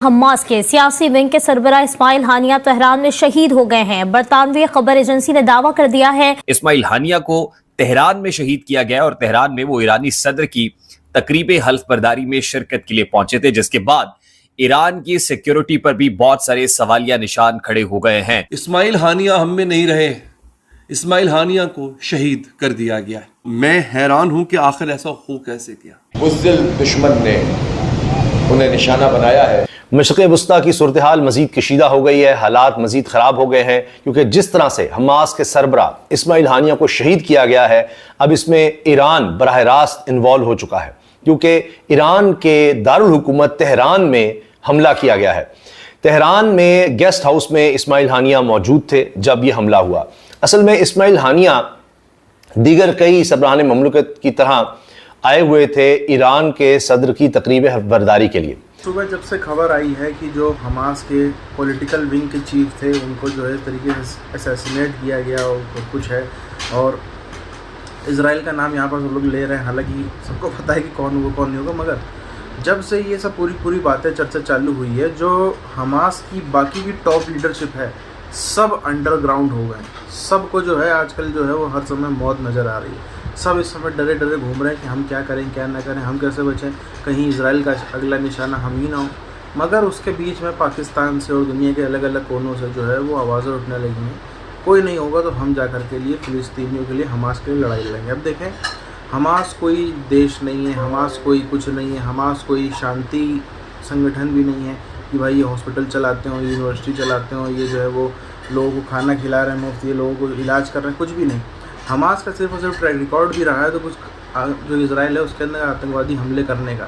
Hamas के सियासी wing के सरबराह इस्माइल हानिया तेहरान में शहीद हो गए हैं। बरतानवी खबर एजेंसी ने दावा कर दिया है इस्माइल हानिया को तेहरान में शहीद किया गया और तेहरान में वो ईरानी सदर की तकरीब हल्फ बर्दारी में शिरकत के लिए पहुंचे थे, जिसके बाद ईरान की सिक्योरिटी पर भी बहुत सारे सवालिया निशान खड़े हो गए हैं। इस्माइल हानिया हम में नहीं रहे, इस्माइल हानिया को शहीद कर दिया गया। मैं हैरान हूं कि आखिर ऐसा हो कैसे गया। बुज़दिल दुश्मन ने उन्हें निशाना बनाया है। मशरिक़ वस्ता की सूरत हाल मजीद कशीदा हो गई है, हालात मजीद ख़राब हो गए हैं, क्योंकि जिस तरह से हमास के सरबराह इस्माइल हानिया को शहीद किया गया है, अब इसमें ईरान बराह रास्त इन्वॉल्व हो चुका है, क्योंकि ईरान के दारुल हुकूमत तेहरान में हमला किया गया है। तेहरान में गेस्ट हाउस में इस्माइल हानिया मौजूद थे जब यह हमला हुआ। असल में इस्माइल हानिया दीगर कई सरबराहान ममलकत की तरह आए हुए थे ईरान के सदर की तकरीब बर्दारी के लिए। सुबह जब से खबर आई है कि जो हमास के पॉलिटिकल विंग के चीफ थे उनको जो है तरीके से असैसिनेट किया गया और कुछ है, और इजराइल का नाम यहाँ पर सब लोग ले रहे हैं, हालांकि सबको पता है कि कौन होगा कौन नहीं होगा, मगर जब से ये सब पूरी बातें चर्चा चालू हुई है, जो हमास की बाकी की टॉप लीडरशिप है सब अंडरग्राउंड हो गए। सबको जो है आजकल जो है वो हर समय मौत नज़र आ रही है। सब इस समय डरे डरे घूम रहे हैं कि हम क्या करें क्या ना करें, हम कैसे बचें, कहीं इजराइल का अगला निशाना हम ही ना हो। मगर उसके बीच में पाकिस्तान से और दुनिया के अलग अलग कोनों से जो है वो आवाज़ें उठने लगी हैं, कोई नहीं होगा तो हम जा कर के लिए फ़िलिस्तीनियों के लिए हमास के लिए लड़ाई लड़ेंगे। अब देखें, हमास कोई देश नहीं है, हमास कोई कुछ नहीं है, हमास कोई शांति संगठन भी नहीं है कि भाई ये हॉस्पिटल चलाते हो, यूनिवर्सिटी चलाते हो, ये जो है वो लोगों को खाना खिला रहे हैं मुफ्त, ये लोगों को इलाज कर रहे हैं, कुछ भी नहीं। हमास का सिर्फ और सिर्फ ट्रैक रिकॉर्ड भी रहा है तो कुछ जो इजराइल है उसके अंदर आतंकवादी हमले करने का,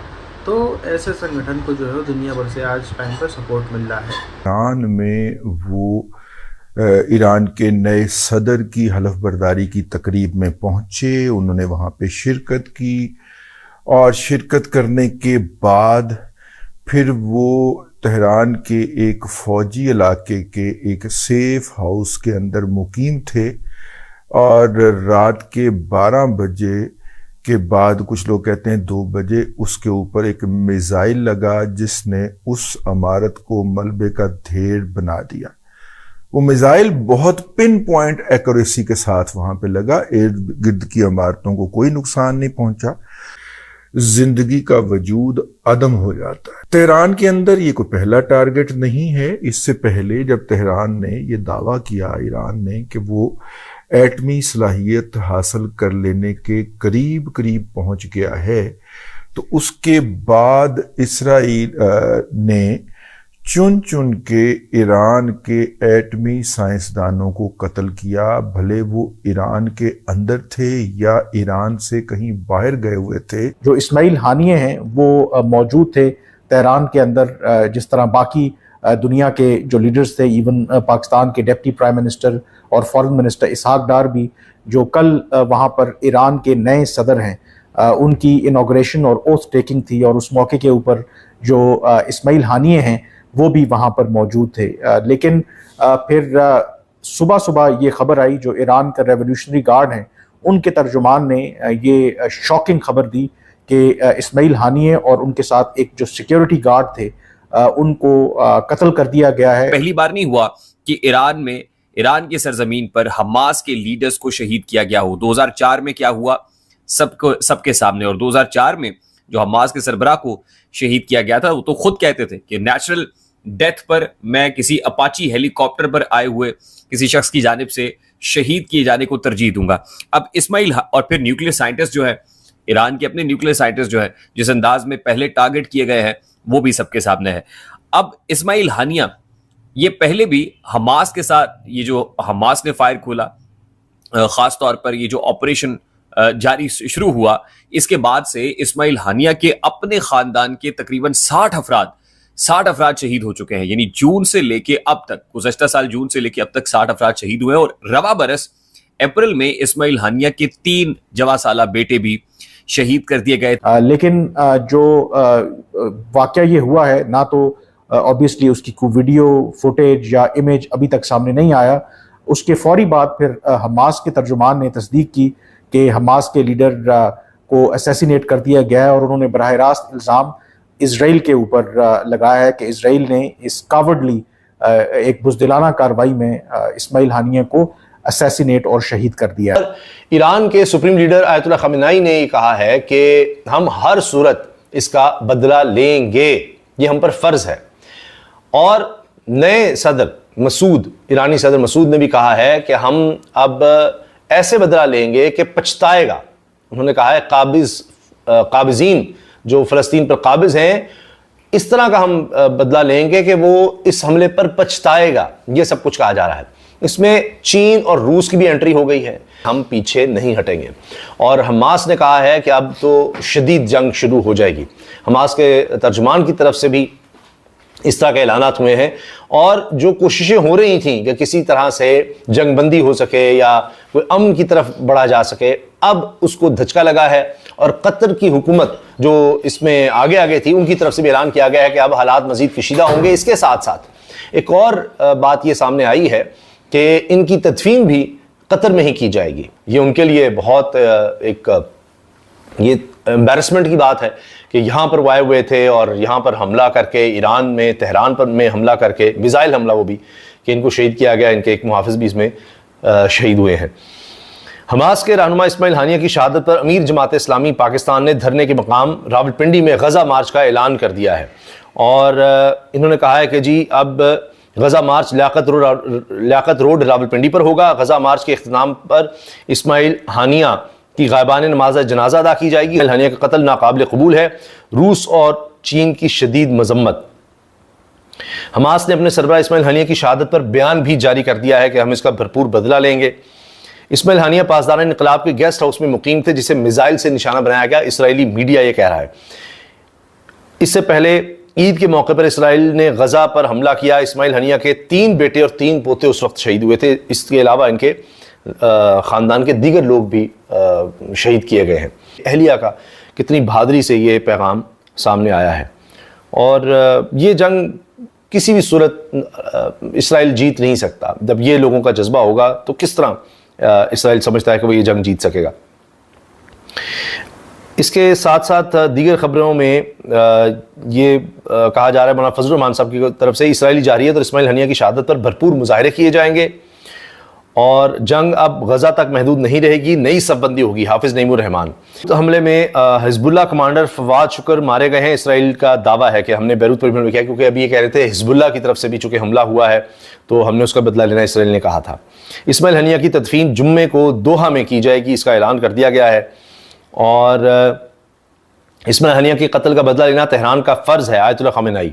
तो ऐसे संगठन को जो है दुनिया भर से आज टाइम पर सपोर्ट मिल रहा है। ईरान में वो ईरान के नए सदर की हलफ बर्दारी की तकरीब में पहुंचे, उन्होंने वहाँ पे शिरकत की और शिरकत करने के बाद फिर वो तेहरान के एक फौजी इलाके के एक सेफ हाउस के अंदर मुकीम थे और रात के 12 बजे के बाद, कुछ लोग कहते हैं 2 बजे, उसके ऊपर एक मिसाइल लगा जिसने उस इमारत को मलबे का ढेर बना दिया। वो मिसाइल बहुत पिन पॉइंट एक्यूरेसी के साथ वहां पे लगा, इर्द गिर्द की इमारतों को कोई नुकसान नहीं पहुंचा, जिंदगी का वजूद अदम हो जाता है। तेहरान के अंदर ये कोई पहला टारगेट नहीं है। इससे पहले जब तेहरान ने ये दावा किया ईरान ने कि वो एटमी सलाहियत हासिल कर लेने के करीब पहुंच गया है, तो उसके बाद इसराइल ने चुन के ईरान के एटमी साइंसदानों को कत्ल किया, भले वो ईरान के अंदर थे या ईरान से कहीं बाहर गए हुए थे। जो इस्माइल हानिया हैं वो मौजूद थे तेहरान के अंदर, जिस तरह बाकी दुनिया के जो लीडर्स थे, इवन पाकिस्तान के डिप्टी प्राइम मिनिस्टर और फॉरेन मिनिस्टर इसहाक डार भी, जो कल वहाँ पर ईरान के नए सदर हैं, उनकी इनॉग्रेशन और ओथ टेकिंग थी, और उस मौके के ऊपर जो इस्माइल हानिया हैं वो भी वहाँ पर मौजूद थे। लेकिन फिर सुबह ये खबर आई, जो ईरान का रेवोल्यूशनरी गार्ड हैं उनके तर्जुमान ने ये शॉकिंग खबर दी कि इस्माइल हानिया और उनके साथ एक जो सिक्योरिटी गार्ड थे उनको कत्ल कर दिया गया है। पहली बार नहीं हुआ कि ईरान की सरजमीन पर हमास के लीडर्स को शहीद किया गया हो। 2004 में क्या हुआ सबके सामने, और 2004 में जो हमास के सरबराह को शहीद किया गया था वो तो खुद कहते थे कि नेचुरल डेथ पर मैं किसी अपाची हेलीकॉप्टर पर आए हुए किसी शख्स की जानिब से शहीद किए जाने को तरजीह दूंगा। अब इस्माइल और फिर न्यूक्लियर साइंटिस्ट जो है, ईरान के अपने न्यूक्लियर साइंटिस्ट जो है, जिस अंदाज में पहले टारगेट किए गए हैं वो भी सबके सामने है। अब इस्माइल हानिया ये पहले भी हमास के साथ, ये जो हमास ने फायर खोला, खास तौर पर ये जो ऑपरेशन जारी शुरू हुआ, इसके बाद से इस्माइल हानिया के अपने खानदान के तकरीबन 60 अफराद शहीद हो चुके हैं। यानी जून से लेके अब तक, गुज़श्ता साल जून से लेके अब तक 60 अफराद शहीद हुए हैं, और रवा बरस अप्रैल में इस्माइल हानिया के 3 जवां साला बेटे भी शहीद कर दिए गए। लेकिन जो वाकया ये हुआ है ना, तो ऑब्वियसली उसकी कोई वीडियो फुटेज या इमेज अभी तक सामने नहीं आया। उसके फौरी बाद फिर हमास के तर्जुमान ने तस्दीक की कि हमास के लीडर को असैसिनेट कर दिया गया है, और उन्होंने बराह रास्त इल्ज़ाम इसराइल के ऊपर लगाया है कि इसराइल ने इस कावर्डली एक बुज़दिलाना कार्रवाई में इस्माइल हानिया को असैसिनेट और शहीद कर दिया। ईरान के सुप्रीम लीडर आयतुल्लाह खमेनी ने कहा है कि हम हर सूरत इसका बदला लेंगे, ये हम पर फर्ज है। और नए सदर मसूद, ईरानी सदर मसूद ने भी कहा है कि हम अब ऐसे बदला लेंगे कि पछताएगा। उन्होंने कहा है काबिज़ीन जो फ़लस्तीन पर काबिज़ हैं, इस तरह का हम बदला लेंगे कि वो इस हमले पर पछताएगा। ये सब कुछ कहा जा रहा है। इसमें चीन और रूस की भी एंट्री हो गई है। हम पीछे नहीं हटेंगे। और हमास ने कहा है कि अब तो शदीद जंग शुरू हो जाएगी। हमास के तर्जुमान की तरफ से भी इस तरह के ऐलानात हुए हैं। और जो कोशिशें हो रही थी कि किसी तरह से जंगबंदी हो सके या कोई अमन की तरफ बढ़ा जा सके, अब उसको धचका लगा है। और कतर की हुकूमत जो इसमें आगे आगे थी, उनकी तरफ से भी ऐलान किया गया है कि अब हालात मजीद कशीदा होंगे। इसके साथ साथ एक और बात ये सामने आई है कि इनकी तदफीन भी कतर में ही की जाएगी। ये उनके लिए बहुत एक ये एम्बैरसमेंट की बात है कि यहाँ पर वो आए हुए थे और यहाँ पर हमला करके, ईरान में तेहरान पर में हमला करके, मिसाइल हमला वो भी, कि इनको शहीद किया गया। इनके एक मुहाफिज भी इसमें शहीद हुए हैं। हमास के रहनुमा इस्माइल हानिया की शहादत पर अमीर जमात इस्लामी पाकिस्तान ने धरने के मकाम रावलपिंडी में गज़ा मार्च का ऐलान कर दिया है। और इन्होंने कहा है कि जी अब गज़ा मार्च लियाकत रोड रावलपिंडी पर होगा। गज़ा मार्च के इख्तिताम पर इस्माइल हानिया की गायबान नमाज जनाजा अदा की जाएगी। इस्माइल हानिया का कत्ल नाकाबिल कबूल है। रूस और चीन की शदीद मजम्मत। हमास ने अपने सरबराह इस्माइल हानिया की शहादत पर बयान भी जारी कर दिया है कि हम इसका भरपूर बदला लेंगे। इस्माइल हानिया पासदार इनकलाब के गेस्ट हाउस में मुकीम थे, जिसे मिसाइल से निशाना बनाया गया। इसराइली मीडिया ये कह रहा है। इससे पहले ईद के मौके पर इसराइल ने गजा पर हमला किया। इस्माइल हानिया के 3 बेटे और 3 पोते उस वक्त शहीद हुए थे। इसके अलावा इनके ख़ानदान के दीगर लोग भी शहीद किए गए हैं। अहलिया का कितनी बहादुरी से ये पैगाम सामने आया है। और ये जंग किसी भी सूरत इसराइल जीत नहीं सकता। जब ये लोगों का जज्बा होगा तो किस तरह इसराइल समझता है कि वो ये जंग जीत सकेगा। इसके साथ साथ दीगर खबरों में ये कहा जा रहा है, मौलाना फजल रहमान साहब की तरफ से इस्राइली जारियत और इस्माइल हानिया की शहादत पर भरपूर मुजाहरे किए जाएंगे और जंग अब गजा तक महदूद नहीं रहेगी, नई सफबंदी होगी। हाफिज नईमुर रहमान। तो हमले में हिजबुल्लाह कमांडर फवाद शुक्र मारे गए हैं। इसराइल का दावा है कि हमने बैरूत पर भी किया, क्योंकि अभी ये कह रहे थे हिजबुल्लाह की तरफ से भी चूंकि हमला हुआ है तो हमने उसका बदला लेना, इसराइल ने कहा था। इस्माइल हानिया की तदफीन जुम्मे को दोहा में की जाएगी, इसका ऐलान कर दिया गया है। और इस्माइल हानिया के कत्ल का बदला लेना तेहरान का फ़र्ज़ है, आयतुल्लाह खमेनी।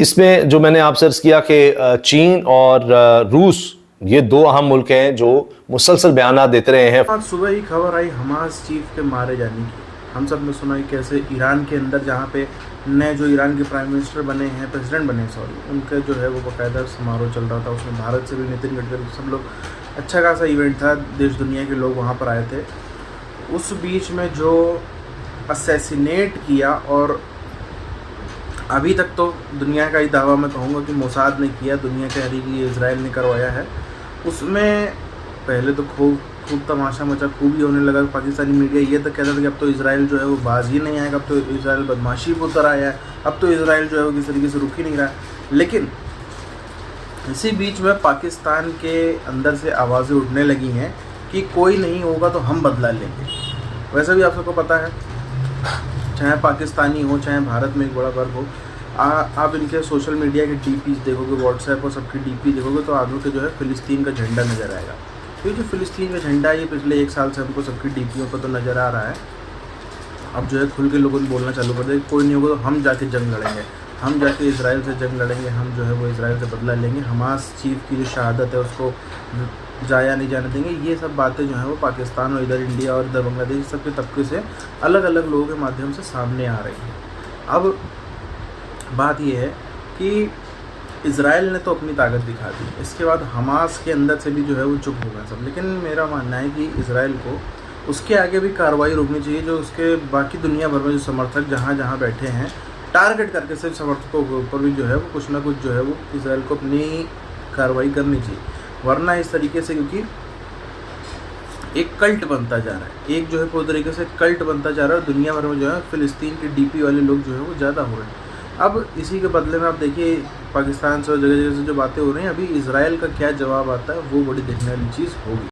इसमें जो मैंने आपसे अर्ज़ किया कि चीन और रूस ये 2 अहम मुल्क हैं जो मुसलसल बयान देते रहे हैं। आज सुबह ही खबर आई हमास चीफ के मारे जाने की। हम सब ने सुना कि कैसे ईरान के अंदर, जहाँ पे नए जो ईरान के प्राइम मिनिस्टर बने हैं, प्रेसिडेंट बने सॉरी, उनका जो है वो बाकायदा समारोह चल रहा था। उसमें भारत से भी नितिन गडकरी, सब लोग, अच्छा खासा इवेंट था, देश दुनिया के लोग वहाँ पर आए थे। उस बीच में जो असैसिनेट किया, और अभी तक तो दुनिया का ही दावा मैं कहूँगा कि मोसाद ने किया, दुनिया कह रही कि इजराइल ने करवाया है। उसमें पहले तो खूब तमाशा मचा, खूब ही होने लगा। पाकिस्तानी मीडिया ये तक कहता था कि अब तो इजराइल जो है वो बाज ही नहीं आएगा, अब तो इजराइल बदमाशी पर उतर आया है, अब तो इजराइल जो है वो किस तरीके से रुक ही नहीं रहा है। लेकिन इसी बीच में पाकिस्तान के अंदर से आवाज़ें उठने लगी हैं कि कोई नहीं होगा तो हम बदला लेंगे। वैसे भी आप सबको पता है, चाहे पाकिस्तानी हो चाहे भारत में एक बड़ा वर्ग हो, आप इनके सोशल मीडिया के डीपीज देखोगे, व्हाट्सएप और सबकी डीपी देखोगे तो आगे के जो है फ़िलिस्तीन का झंडा नज़र आएगा। तो ये जो फ़िलिस्तीन का झंडा है, ये पिछले 1 साल से हमको सबकी डीपीओं पर तो नज़र आ रहा है। अब जो है खुल के लोगों ने बोलना चालू कर दे, कोई नहीं होगा तो हम जाके जंग लड़ेंगे, हम जाके इसराइल से जंग लड़ेंगे, हम जो है वो इसराइल से बदला लेंगे, हमास चीफ की जो शहादत है उसको जाया नहीं जाने देंगे। ये सब बातें जो हैं वो पाकिस्तान और इधर इंडिया और इधर बांग्लादेश सबके तबके से अलग अलग लोगों के माध्यम से सामने आ रही हैं। अब बात ये है कि इजराइल ने तो अपनी ताकत दिखा दी, इसके बाद हमास के अंदर से भी जो है वो चुप हो गया सब। लेकिन मेरा मानना है कि इजराइल को उसके आगे भी कार्रवाई रोकनी चाहिए, जो उसके बाकी दुनिया भर में जो समर्थक जहाँ जहाँ बैठे हैं, टारगेट करके सिर्फ समर्थकों के ऊपर भी जो है वो कुछ ना कुछ जो है वो इजराइल को अपनी कार्रवाई करनी चाहिए। वरना इस तरीके से, क्योंकि एक कल्ट बनता जा रहा है, एक जो है पूरी तरीके से कल्ट बनता जा रहा है। दुनिया भर में जो है फ़िलिस्तीन के डीपी वाले लोग जो है वो ज़्यादा हो रहे हैं। अब इसी के बदले में आप देखिए पाकिस्तान से और जगह जगह से जो बातें हो रही हैं, अभी इजराइल का क्या जवाब आता है वो बड़ी देखने वाली चीज़ होगी।